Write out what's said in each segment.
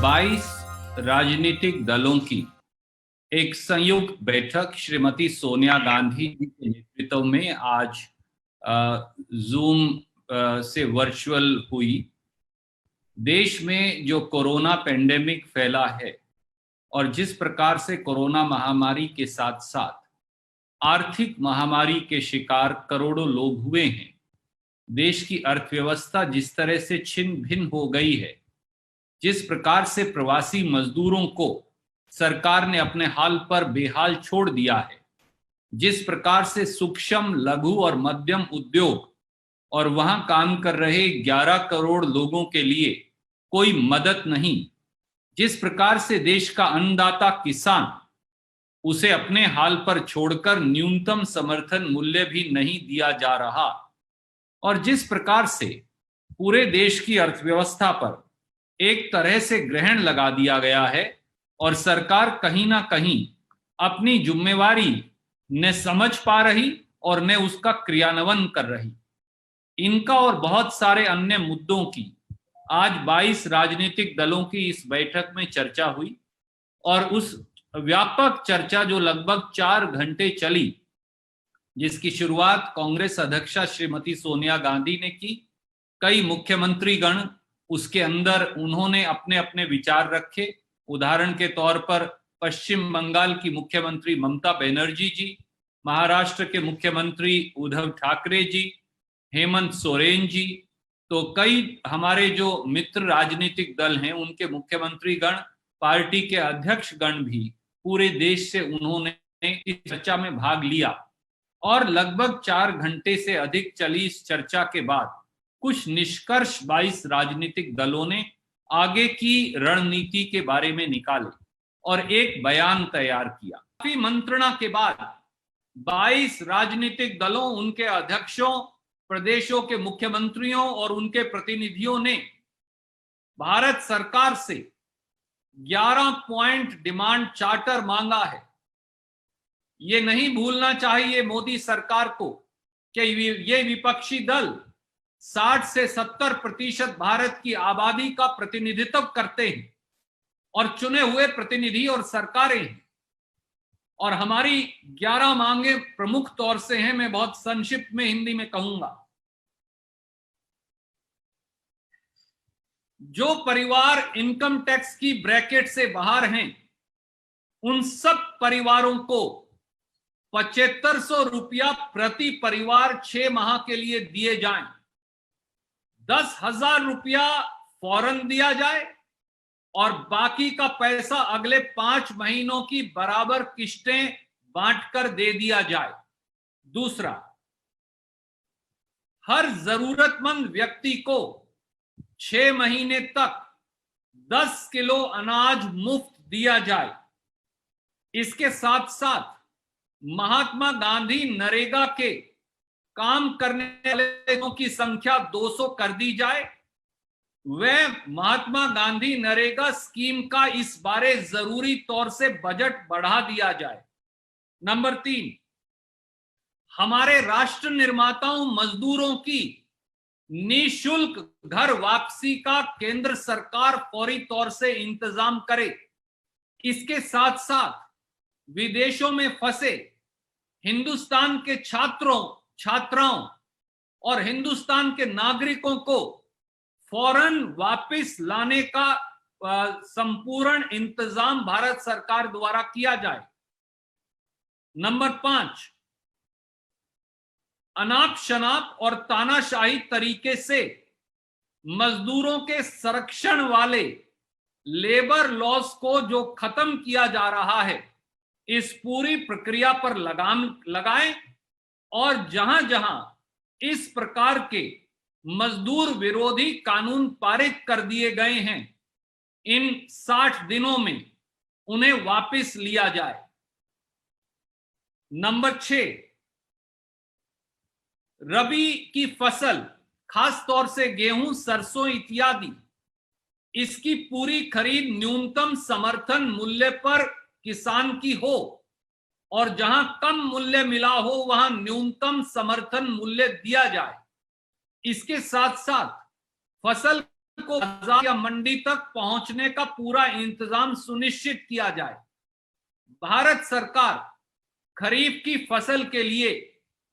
22 राजनीतिक दलों की एक संयुक्त बैठक श्रीमती सोनिया गांधी जी के नेतृत्व में आज जूम से वर्चुअल हुई। देश में जो कोरोना पेंडेमिक फैला है और जिस प्रकार से कोरोना महामारी के साथ साथ आर्थिक महामारी के शिकार करोड़ों लोग हुए हैं, देश की अर्थव्यवस्था जिस तरह से छिन्न भिन्न हो गई है, जिस प्रकार से प्रवासी मजदूरों को सरकार ने अपने हाल पर बेहाल छोड़ दिया है, जिस प्रकार से सूक्ष्म, लघु और मध्यम उद्योग और वहां काम कर रहे 11 करोड़ लोगों के लिए कोई मदद नहीं, जिस प्रकार से देश का अन्नदाता किसान उसे अपने हाल पर छोड़कर न्यूनतम समर्थन मूल्य भी नहीं दिया जा रहा, और जिस प्रकार से पूरे देश की अर्थव्यवस्था पर एक तरह से ग्रहण लगा दिया गया है और सरकार कहीं ना कहीं अपनी जिम्मेवारी न समझ पा रही और न उसका क्रियान्वयन कर रही। इनका और बहुत सारे अन्य मुद्दों की आज 22 राजनीतिक दलों की इस बैठक में चर्चा हुई और उस व्यापक चर्चा जो लगभग 4 घंटे चली, जिसकी शुरुआत कांग्रेस अध्यक्षा श्रीमती सोनिया गांधी ने की। कई मुख्यमंत्री गण उसके अंदर उन्होंने अपने अपने विचार रखे। उदाहरण के तौर पर पश्चिम बंगाल की मुख्यमंत्री ममता बनर्जी जी, महाराष्ट्र के मुख्यमंत्री उद्धव ठाकरे जी, हेमंत सोरेन जी, तो कई हमारे जो मित्र राजनीतिक दल हैं उनके मुख्यमंत्री गण, पार्टी के अध्यक्ष गण भी पूरे देश से उन्होंने इस चर्चा में भाग लिया। और लगभग 4 घंटे से अधिक चली इस चर्चा के बाद कुछ निष्कर्ष 22 राजनीतिक दलों ने आगे की रणनीति के बारे में निकाले और एक बयान तैयार किया। काफी मंत्रणा के बाद 22 राजनीतिक दलों, उनके अध्यक्षों, प्रदेशों के मुख्यमंत्रियों और उनके प्रतिनिधियों ने भारत सरकार से 11 पॉइंट डिमांड चार्टर मांगा है। ये नहीं भूलना चाहिए मोदी सरकार को कि ये विपक्षी दल 60 से 70% भारत की आबादी का प्रतिनिधित्व करते हैं और चुने हुए प्रतिनिधि और सरकारें हैं। और हमारी 11 मांगे प्रमुख तौर से हैं, मैं बहुत संक्षिप्त में हिंदी में कहूंगा। जो परिवार इनकम टैक्स की ब्रैकेट से बाहर हैं, उन सब परिवारों को 7500 रुपया प्रति परिवार 6 माह के लिए दिए जाएं। 10,000 रुपया फौरन दिया जाए और बाकी का पैसा अगले 5 महीनों की बराबर किस्तें बांटकर दे दिया जाए। दूसरा, हर जरूरतमंद व्यक्ति को 6 महीने तक 10 किलो अनाज मुफ्त दिया जाए। इसके साथ साथ महात्मा गांधी नरेगा के काम करने वाले लोगों की संख्या 200 कर दी जाए। वह महात्मा गांधी नरेगा स्कीम का इस बारे जरूरी तौर से बजट बढ़ा दिया जाए। नंबर 3, हमारे राष्ट्र निर्माताओं मजदूरों की निःशुल्क घर वापसी का केंद्र सरकार फौरी तौर से इंतजाम करे। इसके साथ साथ विदेशों में फंसे हिंदुस्तान के छात्राओं और हिंदुस्तान के नागरिकों को फौरन वापस लाने का संपूर्ण इंतजाम भारत सरकार द्वारा किया जाए। नंबर 5, अनाप शनाप और तानाशाही तरीके से मजदूरों के संरक्षण वाले लेबर लॉस को जो खत्म किया जा रहा है, इस पूरी प्रक्रिया पर लगाम लगाएं और जहां जहां इस प्रकार के मजदूर विरोधी कानून पारित कर दिए गए हैं, इन 60 दिनों में उन्हें वापस लिया जाए। नंबर 6, रबी की फसल, खास तौर से गेहूं, सरसों इत्यादि, इसकी पूरी खरीद न्यूनतम समर्थन मूल्य पर किसान की हो और जहां कम मूल्य मिला हो वहां न्यूनतम समर्थन मूल्य दिया जाए। इसके साथ साथ फसल को बाजार या मंडी तक पहुंचने का पूरा इंतजाम सुनिश्चित किया जाए। भारत सरकार खरीफ की फसल के लिए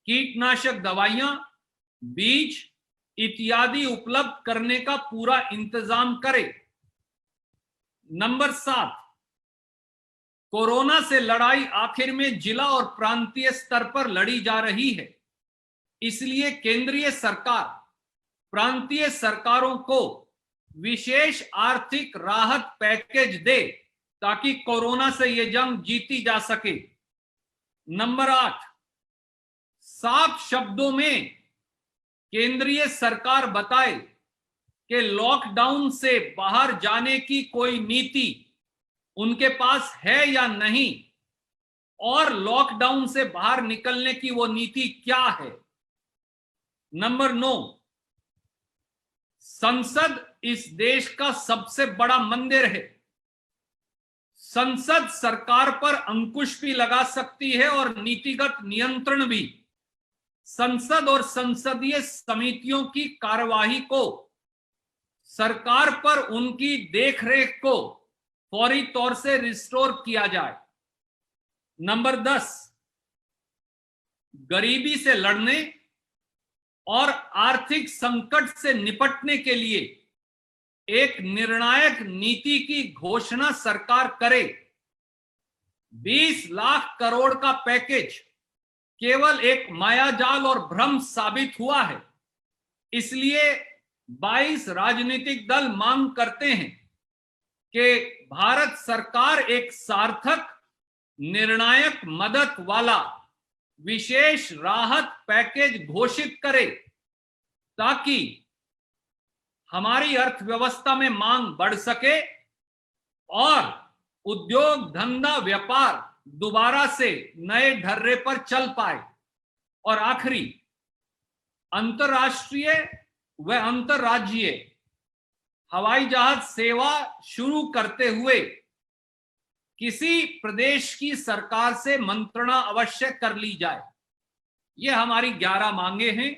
कीटनाशक दवाइयां, बीज इत्यादि उपलब्ध करने का पूरा इंतजाम करे। नंबर 7, कोरोना से लड़ाई आखिर में जिला और प्रांतीय स्तर पर लड़ी जा रही है, इसलिए केंद्रीय सरकार प्रांतीय सरकारों को विशेष आर्थिक राहत पैकेज दे ताकि कोरोना से यह जंग जीती जा सके। नंबर 8, साफ शब्दों में केंद्रीय सरकार बताए कि लॉकडाउन से बाहर जाने की कोई नीति उनके पास है या नहीं, और लॉकडाउन से बाहर निकलने की वो नीति क्या है। नंबर 9, संसद इस देश का सबसे बड़ा मंदिर है। संसद सरकार पर अंकुश भी लगा सकती है और नीतिगत नियंत्रण भी। संसद और संसदीय समितियों की कार्यवाही को, सरकार पर उनकी देखरेख को फौरी तौर से रिस्टोर किया जाए। नंबर 10, गरीबी से लड़ने और आर्थिक संकट से निपटने के लिए एक निर्णायक नीति की घोषणा सरकार करे। 20 लाख करोड़ का पैकेज केवल एक मायाजाल और भ्रम साबित हुआ है, इसलिए 22 राजनीतिक दल मांग करते हैं कि भारत सरकार एक सार्थक, निर्णायक मदद वाला विशेष राहत पैकेज घोषित करे ताकि हमारी अर्थव्यवस्था में मांग बढ़ सके और उद्योग धंधा व्यापार दोबारा से नए ढर्रे पर चल पाए। और आखिरी, अंतरराष्ट्रीय व अंतरराज्यीय हवाई जहाज सेवा शुरू करते हुए किसी प्रदेश की सरकार से मंत्रणा अवश्य कर ली जाए। ये हमारी 11 मांगे हैं।